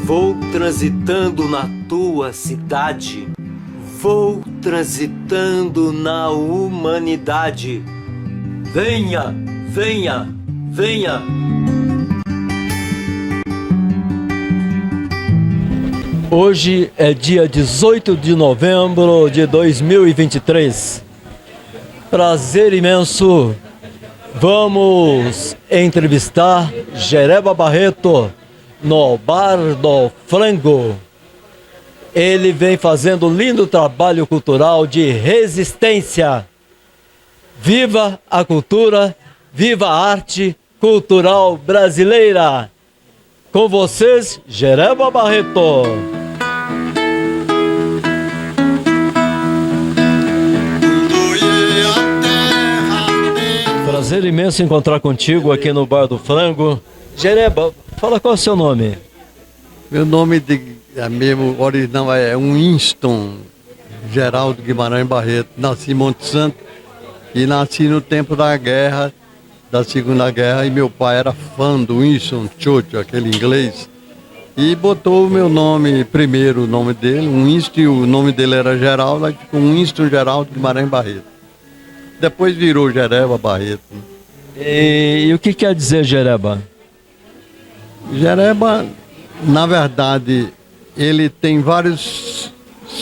Vou transitando na tua cidade, vou transitando na humanidade. Venha, venha, venha. Hoje é dia 18 de novembro de 2023. Prazer imenso. Vamos entrevistar Jereba Barreto no Bar do Frango. Ele vem fazendo um lindo trabalho cultural de resistência. Viva a cultura, viva a arte cultural brasileira. Com vocês, Jereba Barreto. Prazer imenso encontrar contigo aqui no Bar do Frango. Jereba, fala qual é o seu nome? Meu nome mesmo original é Winston Geraldo Guimarães Barreto. Nasci em Monte Santo e nasci no tempo da guerra, da Segunda Guerra, e meu pai era fã do Winston Churchill, aquele inglês, e botou o meu nome primeiro, o nome dele, Winston, e o nome dele era Geraldo, aí ficou Winston Geraldo Guimarães Barreto. Depois virou Jereba Barreto. E o que quer dizer Jereba? Jereba, na verdade, ele tem vários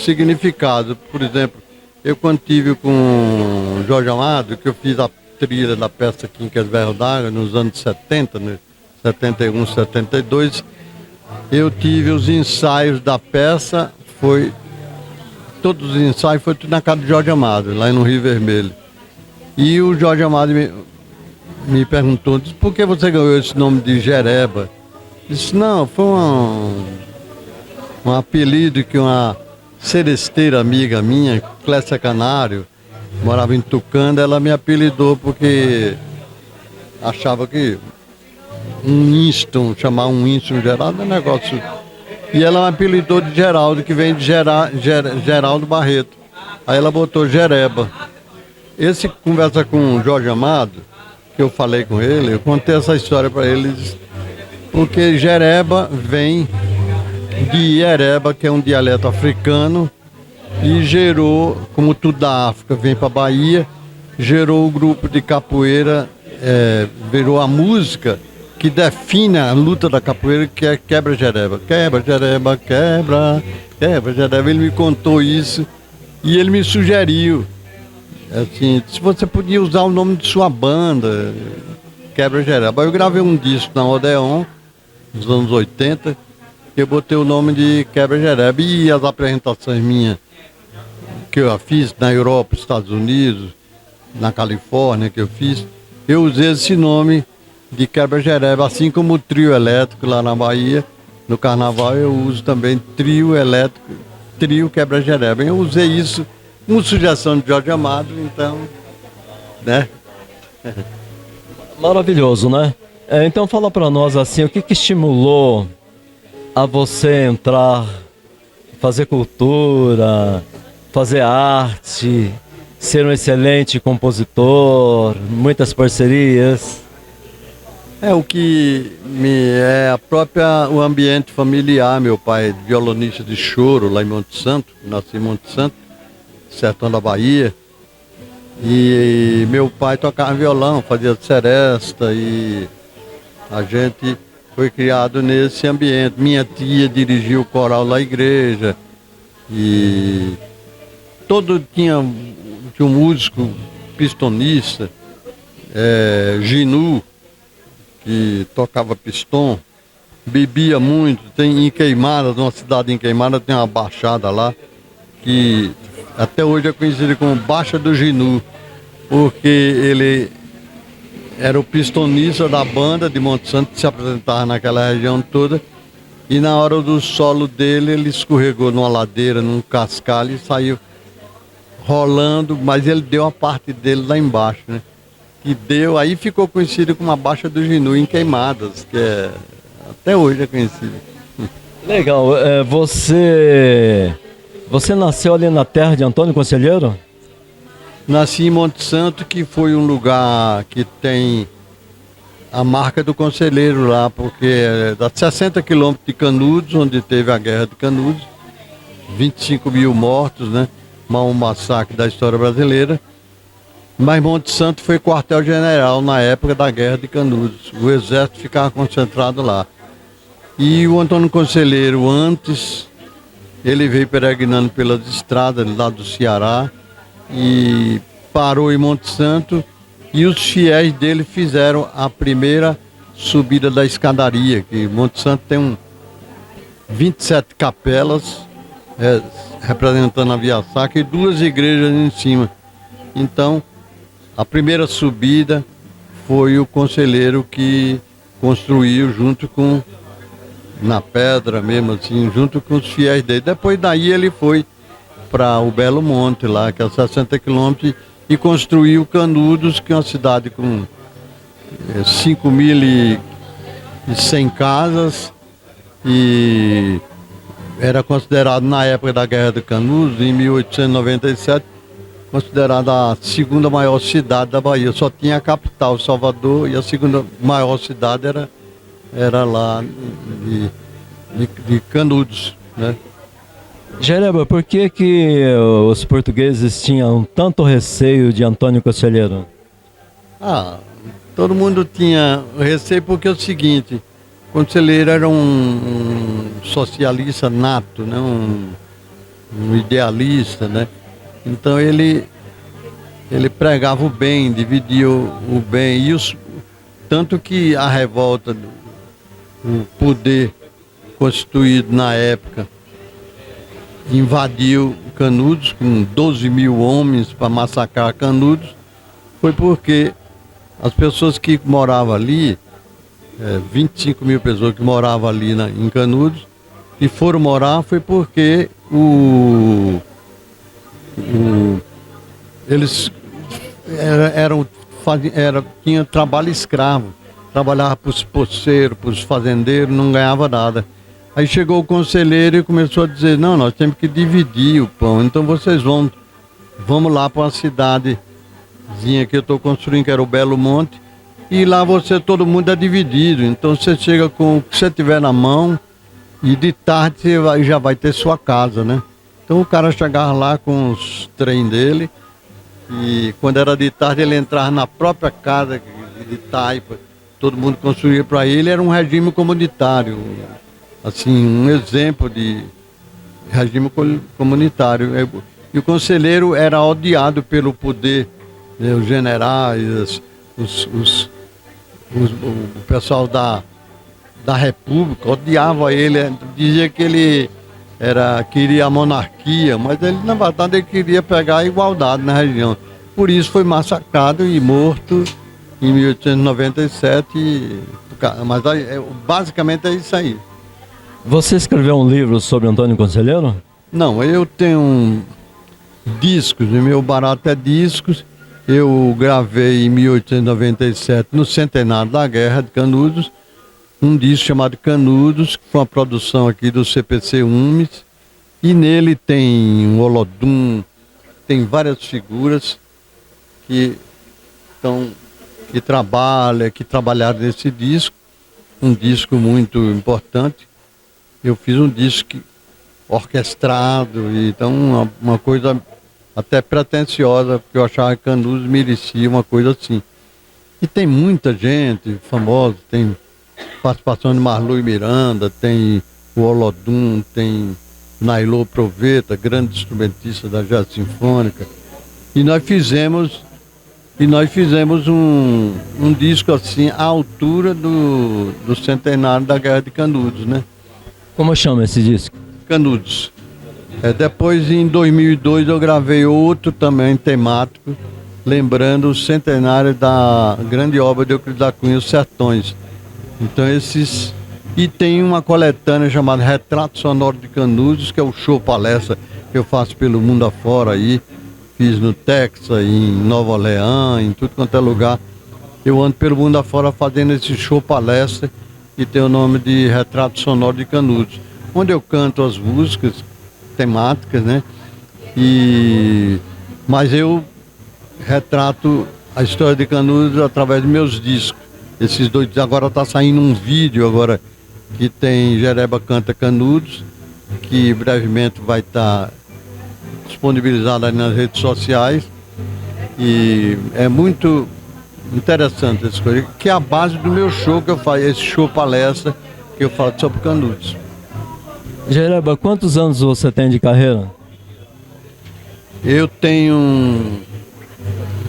significados. Por exemplo, eu quando estive com Jorge Amado, que eu fiz a trilha da peça Quincas Verro d'Água nos anos 70, né? 71, 72, eu tive os ensaios da peça, todos os ensaios foi tudo na casa de Jorge Amado, lá no Rio Vermelho. E o Jorge Amado me perguntou, disse, por que você ganhou esse nome de Jereba? Disse, não, foi um apelido que uma seresteira amiga minha, Clécia Canário, morava em Tucano, ela me apelidou porque achava que chamar um Winston Geraldo é um negócio. E ela me apelidou de Geraldo, que vem de Geraldo Barreto. Aí ela botou Jereba. Esse conversa com o Jorge Amado, que eu falei com ele, eu contei essa história para eles, porque Jereba vem de Iereba, que é um dialeto africano, e gerou, como tudo da África vem para a Bahia, gerou o grupo de capoeira, virou a música que define a luta da capoeira, que é quebra-jereba. Quebra, jereba, quebra, quebra-jereba. Ele me contou isso e ele me sugeriu, assim, se você podia usar o nome de sua banda, Quebra-Jereba. Eu gravei um disco na Odeon, nos anos 80, que eu botei o nome de Quebra-Jereba. E as apresentações minhas, que eu fiz na Europa, Estados Unidos, na Califórnia, que eu fiz, eu usei esse nome de Quebra-Jereba, assim como o trio elétrico lá na Bahia. No carnaval eu uso também trio elétrico, trio Quebra-Jereba. Eu usei isso com sugestão de Jorge Amado, então, né? Maravilhoso, né? Então fala para nós assim, o que estimulou a você entrar, fazer cultura, fazer arte, ser um excelente compositor, muitas parcerias? O que o ambiente familiar. Meu pai é violonista de choro lá em Monte Santo, nasci em Monte Santo, sertão da Bahia, e meu pai tocava violão, fazia seresta, e a gente foi criado nesse ambiente. Minha tia dirigiu o coral da igreja, e tinha um músico pistonista, Ginu, que tocava pistão, bebia muito. Tem em Queimadas, numa cidade em Queimadas, tem uma baixada lá, que até hoje é conhecido como Baixa do Ginu, porque ele era o pistonista da banda de Monte Santo, que se apresentava naquela região toda, e na hora do solo dele, ele escorregou numa ladeira, num cascalho, e saiu rolando, mas ele deu a parte dele lá embaixo, né? E aí ficou conhecido como a Baixa do Ginu, em Queimadas, que até hoje é conhecido. Legal, você nasceu ali na terra de Antônio Conselheiro? Nasci em Monte Santo, que foi um lugar que tem a marca do Conselheiro lá, porque dá 60 quilômetros de Canudos, onde teve a Guerra de Canudos, 25 mil mortos, né? Um massacre da história brasileira. Mas Monte Santo foi quartel-general na época da Guerra de Canudos. O exército ficava concentrado lá. E o Antônio Conselheiro, antes, ele veio peregrinando pelas estradas lá do Ceará e parou em Monte Santo, e os fiéis dele fizeram a primeira subida da escadaria, que Monte Santo tem 27 capelas, representando a Via Sacra, e 2 igrejas em cima. Então, a primeira subida foi o Conselheiro que construiu junto com, na pedra mesmo assim, junto com os fiéis dele. Depois daí ele foi para o Belo Monte lá, que é 60 quilômetros, e construiu Canudos, que é uma cidade com 5.100 casas, e era considerado, na época da Guerra de Canudos, em 1897, considerada a segunda maior cidade da Bahia. Só tinha a capital, Salvador, e a segunda maior cidade era lá de Canudos, né? Jereba, por que que os portugueses tinham tanto receio de Antônio Conselheiro? Todo mundo tinha receio porque é o seguinte: o Conselheiro era um socialista nato, né? Um idealista, né? Então ele pregava o bem, dividia o bem, tanto que a revolta, o poder constituído na época, invadiu Canudos com 12 mil homens para massacrar Canudos, foi porque as pessoas que moravam ali, 25 mil pessoas que moravam ali em Canudos, e foram morar foi porque eles tinham trabalho escravo, trabalhava para os poceiros, para os fazendeiros, não ganhava nada. Aí chegou o Conselheiro e começou a dizer: não, nós temos que dividir o pão, então vocês vamos lá para uma cidadezinha que eu estou construindo, que era o Belo Monte, e lá todo mundo é dividido, então você chega com o que você tiver na mão, e de tarde você já vai ter sua casa, né? Então o cara chegava lá com os trem dele, e quando era de tarde ele entrava na própria casa de taipa, todo mundo construía para ele. Era um regime comunitário, assim, um exemplo de regime comunitário. E o Conselheiro era odiado pelo poder, né? Os generais, o pessoal da República odiava ele, dizia que ele queria a monarquia, mas ele, na verdade, ele queria pegar a igualdade na região. Por isso foi massacrado e morto em 1897, mas basicamente é isso aí. Você escreveu um livro sobre Antônio Conselheiro? Não, eu tenho discos, o meu barato é discos. Eu gravei em 1897, no centenário da Guerra de Canudos, um disco chamado Canudos, que foi uma produção aqui do CPC UMES, e nele tem um Olodum, tem várias figuras que trabalharam nesse disco, um disco muito importante. Eu fiz um disco orquestrado, então uma coisa até pretensiosa, porque eu achava que Canudos merecia uma coisa assim. E tem muita gente famosa, tem participação de Marlui Miranda, tem o Olodum, tem Nailô Proveta, grande instrumentista da Jazz Sinfônica. E nós fizemos um disco assim, à altura do centenário da Guerra de Canudos, né? Como chama esse disco? Canudos. Depois, em 2002, eu gravei outro também temático, lembrando o centenário da grande obra de Euclides da Cunha, Os Sertões. Então e tem uma coletânea chamada Retrato Sonoro de Canudos, que é o show palestra que eu faço pelo mundo afora aí. Fiz no Texas, em Nova Orleans, em tudo quanto é lugar. Eu ando pelo mundo afora fazendo esse show palestra, que tem o nome de Retrato Sonoro de Canudos, onde eu canto as músicas temáticas, né? Mas eu retrato a história de Canudos através de meus discos. Esses dois, agora está saindo um vídeo agora que tem Jereba Canta Canudos, que brevemente vai estar disponibilizado aí nas redes sociais. E é muito interessante essa coisa, que é a base do meu show que eu faço, esse show palestra que eu falo sobre Canudos. Jereba, quantos anos você tem de carreira? Eu tenho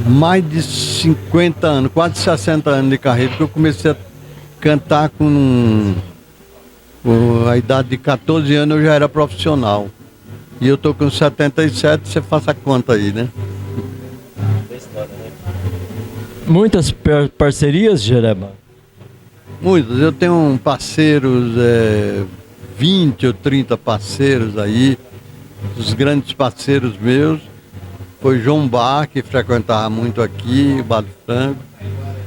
mais de 50 anos, quase 60 anos de carreira, porque eu comecei a cantar com a idade de 14 anos, eu já era profissional. E eu tô com 77, você faça a conta aí, né? Muitas parcerias, Jereba? Muitas. Eu tenho parceiros, 20 ou 30 parceiros aí. Os grandes parceiros meus foi João Bar, que frequentava muito aqui, o Bar do Frango.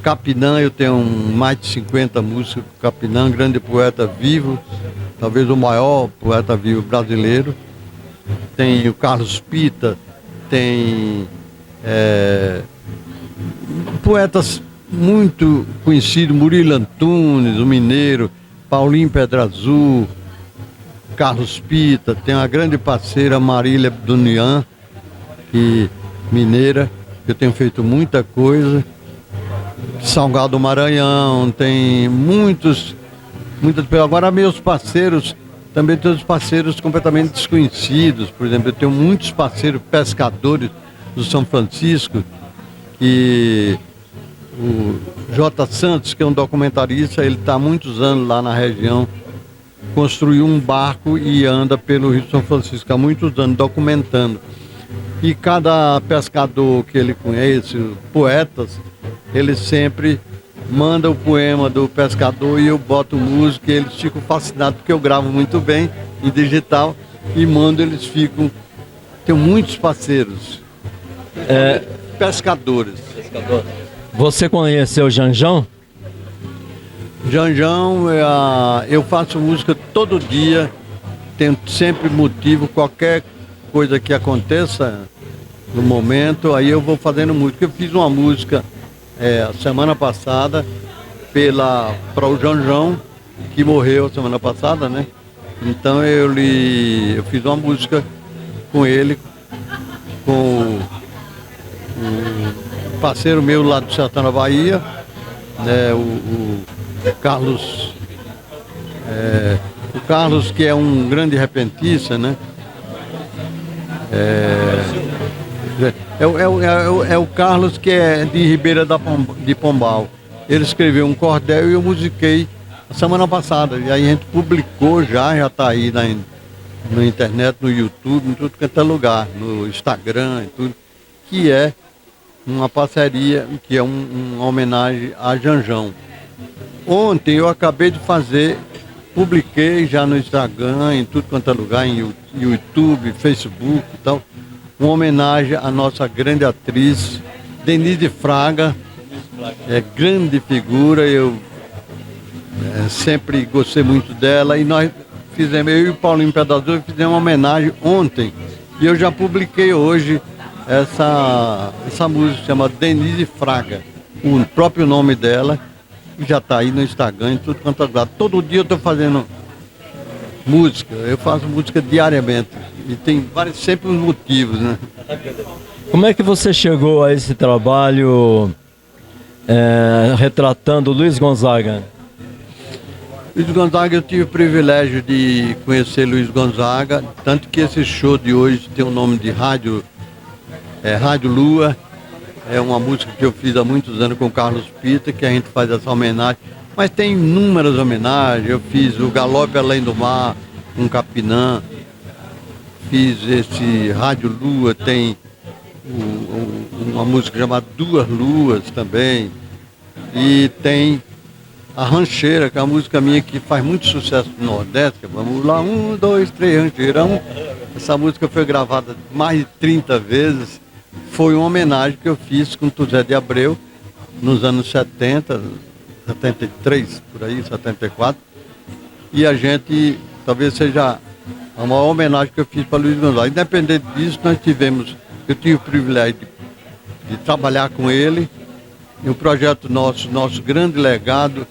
Capinã, eu tenho mais de 50 músicas com Capinã, grande poeta vivo, talvez o maior poeta vivo brasileiro. Tem o Carlos Pita, tem poetas muito conhecidos, Murilo Antunes, o Mineiro, Paulinho Pedra Azul, Carlos Pita, tem uma grande parceira, Marília Dunian, que mineira, que eu tenho feito muita coisa. Salgado Maranhão, tem muitas. Agora meus parceiros, também tenho os parceiros completamente desconhecidos. Por exemplo, eu tenho muitos parceiros pescadores do São Francisco, que o J. Santos, que é um documentarista, ele está há muitos anos lá na região, construiu um barco e anda pelo Rio São Francisco há muitos anos documentando. E cada pescador que ele conhece, poetas, ele sempre manda o poema do pescador e eu boto música e eles ficam fascinados porque eu gravo muito bem em digital e mando, eles ficam... Tenho muitos parceiros, pescadores. Você conheceu o Janjão? Janjão, eu faço música todo dia, tenho sempre motivo, qualquer coisa que aconteça no momento, aí eu vou fazendo música. Eu fiz uma música semana passada para o Janjão, que morreu semana passada, né? Então eu fiz uma música com ele, com o parceiro meu lá do Sertão da Bahia, né? O Carlos, que é um grande repentista, né? É o Carlos, que é de Ribeira de Pombal. Ele escreveu um cordel e eu musiquei a semana passada. E aí a gente publicou já está aí na internet, no YouTube, em tudo quanto é lugar, no Instagram e tudo, que é uma parceria, que é uma homenagem a Janjão. Ontem eu acabei de fazer, publiquei já no Instagram, em tudo quanto é lugar, em YouTube, Facebook e tal, uma homenagem à nossa grande atriz, Denise Fraga, grande figura, eu sempre gostei muito dela, e nós fizemos, eu e o Paulinho Pedra Azul, fizemos uma homenagem ontem, e eu já publiquei hoje essa música, chama Denise Fraga, o próprio nome dela, que já está aí no Instagram, em tudo quanto é lugar. Todo dia eu estou fazendo música, eu faço música diariamente, e tem sempre os motivos, né? Como é que você chegou a esse trabalho retratando Luiz Gonzaga? Luiz Gonzaga, eu tive o privilégio de conhecer Luiz Gonzaga, tanto que esse show de hoje tem o nome de Rádio Lua, é uma música que eu fiz há muitos anos com o Carlos Pita, que a gente faz essa homenagem, mas tem inúmeras homenagens. Eu fiz o Galope Além do Mar, com Capinã, fiz esse Rádio Lua, tem uma música chamada Duas Luas também, e tem a Rancheira, que é uma música minha que faz muito sucesso no Nordeste, que é Vamos lá, 1, 2, 3, rancheirão. Essa música foi gravada mais de 30 vezes, foi uma homenagem que eu fiz com Tuzé de Abreu nos anos 70, 73, por aí, 74, e a gente, talvez seja a maior homenagem que eu fiz para Luiz Gonzaga. Independente disso, eu tive o privilégio de trabalhar com ele, E o projeto nosso grande legado,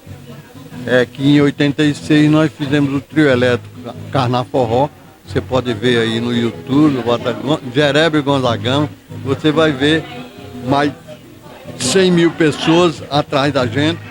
é que em 86 nós fizemos o trio elétrico Carnaforró. Você pode ver aí no YouTube, bota Jereba e Gonzagão, você vai ver mais 100 mil pessoas atrás da gente.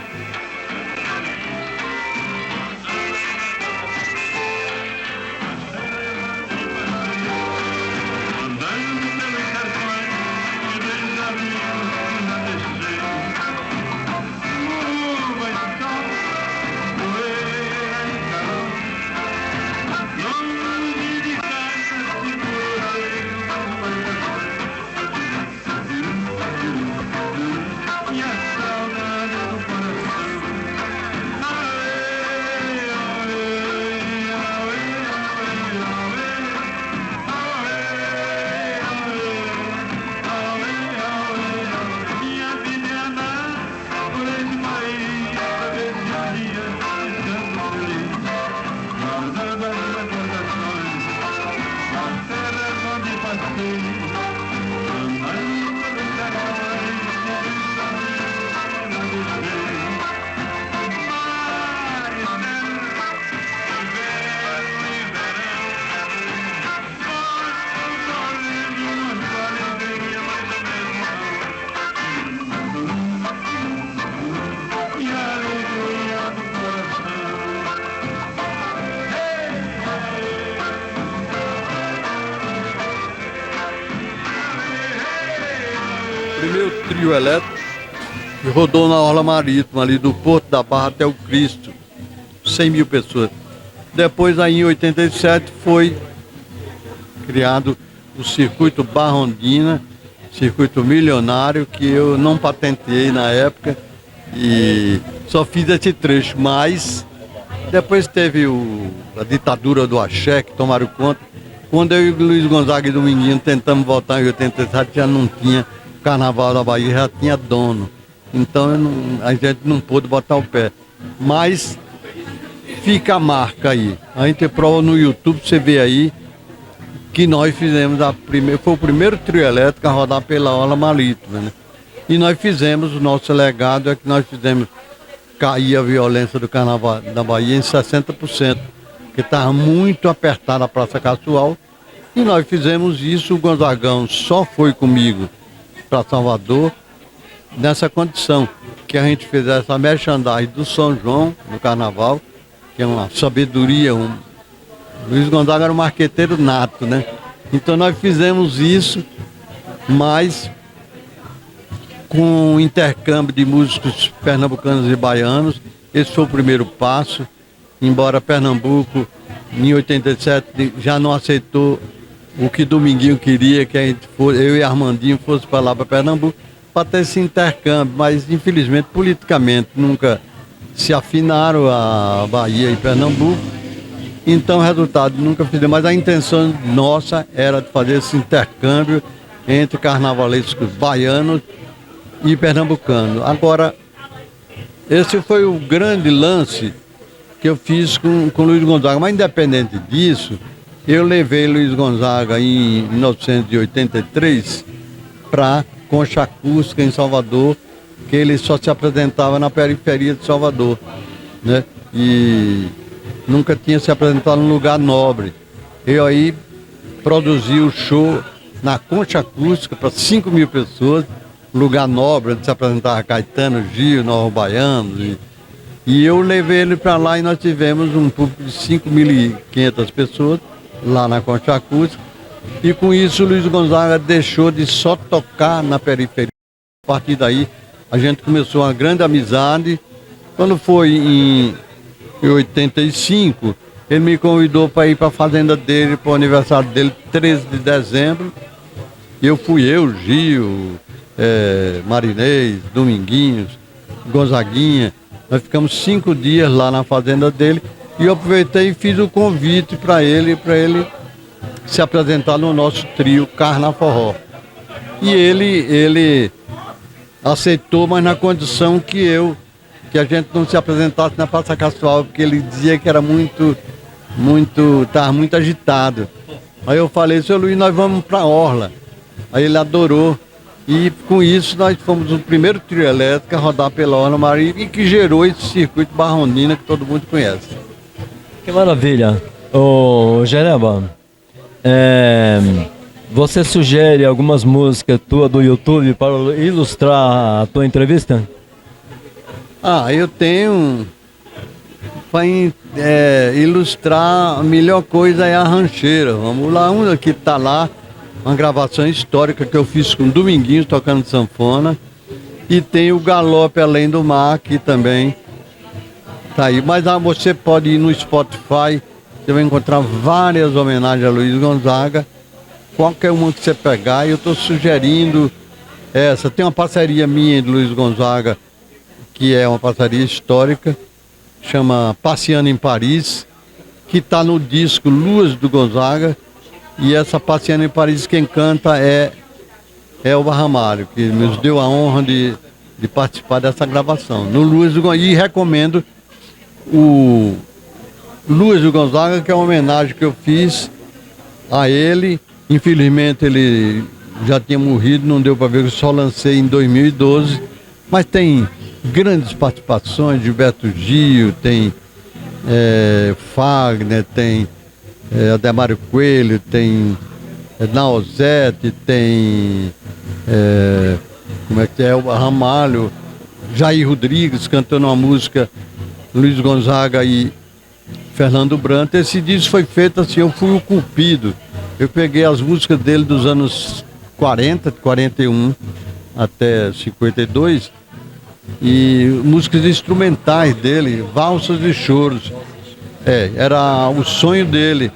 Primeiro trio elétrico que rodou na orla marítima, ali do Porto da Barra até o Cristo, 100 mil pessoas. Depois, aí em 87, foi criado o circuito Barrondina, circuito milionário, que eu não patenteei na época e só fiz esse trecho, mas depois teve a ditadura do axé, que tomaram conta. Quando eu e o Luiz Gonzaga e Dominguinho tentamos voltar em 87, já não tinha. O Carnaval da Bahia já tinha dono, então a gente não pôde botar o pé. Mas fica a marca aí. A gente prova no YouTube, você vê aí, que nós fizemos foi o primeiro trio elétrico a rodar pela orla marítima, né? E nós fizemos, o nosso legado é que nós fizemos cair a violência do Carnaval da Bahia em 60%, porque estava muito apertada a Praça Casual, e nós fizemos isso. O Gonzagão só foi comigo para Salvador nessa condição, que a gente fizesse essa merchandising do São João no Carnaval, que é uma sabedoria. Luiz Gonzaga era um marqueteiro nato, né? Então nós fizemos isso, mas com um intercâmbio de músicos pernambucanos e baianos. Esse foi o primeiro passo, embora Pernambuco em 87 já não aceitou o que Dominguinho queria, que a gente fosse, eu e Armandinho fosse para lá, para Pernambuco, para ter esse intercâmbio, mas infelizmente politicamente nunca se afinaram a Bahia e Pernambuco, então o resultado nunca fizemos, mas a intenção nossa era de fazer esse intercâmbio entre carnavalescos baianos e pernambucanos. Agora, esse foi o grande lance que eu fiz com Luiz Gonzaga, mas independente disso, eu levei Luiz Gonzaga em 1983 para Concha Acústica em Salvador, que ele só se apresentava na periferia de Salvador, né? E nunca tinha se apresentado num lugar nobre. Eu aí produzi o show na Concha Acústica para 5 mil pessoas, lugar nobre, onde se apresentava Caetano, Gil, Novo Baiano. E eu levei ele para lá e nós tivemos um público de 5.500 pessoas lá na Concha Acústica, e com isso o Luiz Gonzaga deixou de só tocar na periferia. A partir daí a gente começou uma grande amizade. Quando foi em 85, ele me convidou para ir para a fazenda dele, para o aniversário dele, 13 de dezembro. E eu, Gil, Marinês, Dominguinhos, Gonzaguinha, nós ficamos 5 dias lá na fazenda dele. E eu aproveitei e fiz o convite para ele se apresentar no nosso trio Carnaforró. E ele aceitou, mas na condição que a gente não se apresentasse na Praça Casual, porque ele dizia que era estava muito agitado. Aí eu falei, seu Luiz, nós vamos para a orla. Aí ele adorou. E com isso nós fomos o primeiro trio elétrico a rodar pela Orla Marítima e que gerou esse circuito Barrondina que todo mundo conhece. Que maravilha. Ô, Jereba, você sugere algumas músicas tuas do YouTube para ilustrar a tua entrevista? Eu tenho para ilustrar, a melhor coisa é a rancheira. Vamos lá, uma que está lá, uma gravação histórica que eu fiz com Dominguinhos tocando sanfona. E tem o Galope Além do Mar, que também tá aí. Mas você pode ir no Spotify, você vai encontrar várias homenagens a Luiz Gonzaga. Qualquer uma que você pegar, eu estou sugerindo essa. Tem uma parceria minha de Luiz Gonzaga, que é uma parceria histórica, chama Passeando em Paris, que está no disco Luas do Gonzaga. E essa Passeando em Paris, quem canta é o Ramalho, que nos deu a honra de participar dessa gravação. No Luas do Gonzaga, e recomendo o Luas do Gonzaga, que é uma homenagem que eu fiz a ele. Infelizmente ele já tinha morrido, não deu para ver, eu só lancei em 2012, mas tem grandes participações, Gilberto Gil, tem Fagner, tem Ademário Coelho, tem Nausete, tem como é que é, o Ramalho, Jair Rodrigues cantando uma música, Luiz Gonzaga e Fernando Brant. Esse disco foi feito assim, eu fui o cupido. Eu peguei as músicas dele dos anos 40, 41 até 52, e músicas instrumentais dele, valsas e choros. Era o sonho dele,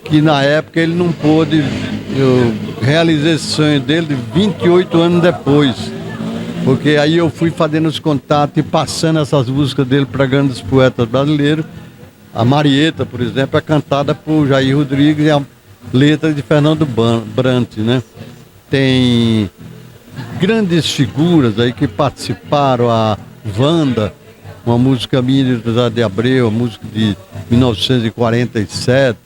que na época ele não pôde. Eu realizei esse sonho dele 28 anos depois, porque aí eu fui fazendo os contatos e passando essas músicas dele para grandes poetas brasileiros. A Marieta, por exemplo, é cantada por Jair Rodrigues e a letra de Fernando Brant, né? Tem grandes figuras aí que participaram, a Wanda, uma música minha de José de Abreu, uma música de 1947,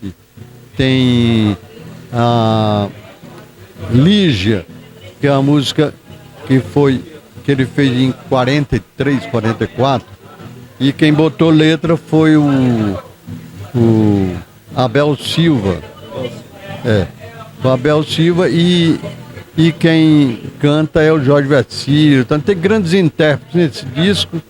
tem a Lígia, que é uma música que ele fez em 43, 44, e quem botou letra foi o Abel Silva. O Abel Silva, e quem canta é o Jorge Vecílio. Então tem grandes intérpretes nesse disco,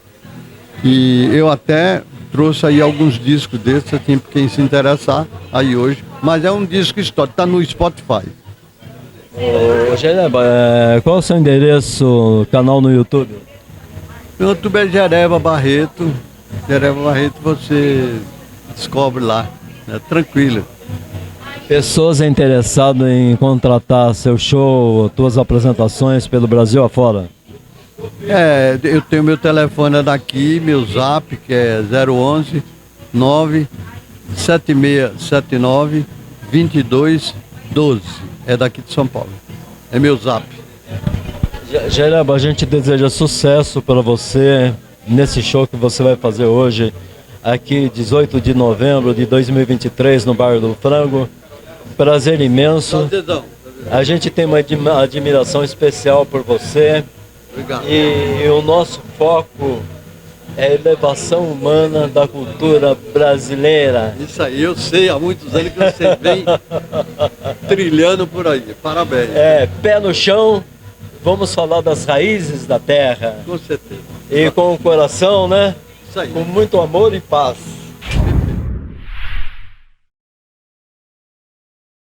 e eu até trouxe aí alguns discos desses, assim, para quem se interessar aí hoje, mas é um disco histórico, está no Spotify. Ô, Jereba, qual é o seu endereço, canal no YouTube? O YouTube é Jereba Barreto. Jereba Barreto você descobre lá, tranquilo. Pessoas interessadas em contratar seu show, suas apresentações pelo Brasil afora? Eu tenho meu telefone daqui, meu zap, que é 011 97679 2212. É daqui de São Paulo. É meu zap. Jereba, a gente deseja sucesso para você nesse show que você vai fazer hoje, aqui 18 de novembro de 2023, no Bar do Frango. Prazer imenso. A gente tem uma admiração especial por você. Obrigado. E o nosso foco é a elevação humana da cultura brasileira. Isso aí, eu sei, há muitos anos que você vem trilhando por aí. Parabéns. Pé no chão, vamos falar das raízes da terra. Com certeza. E com o coração, né? Isso aí. Com muito amor e paz.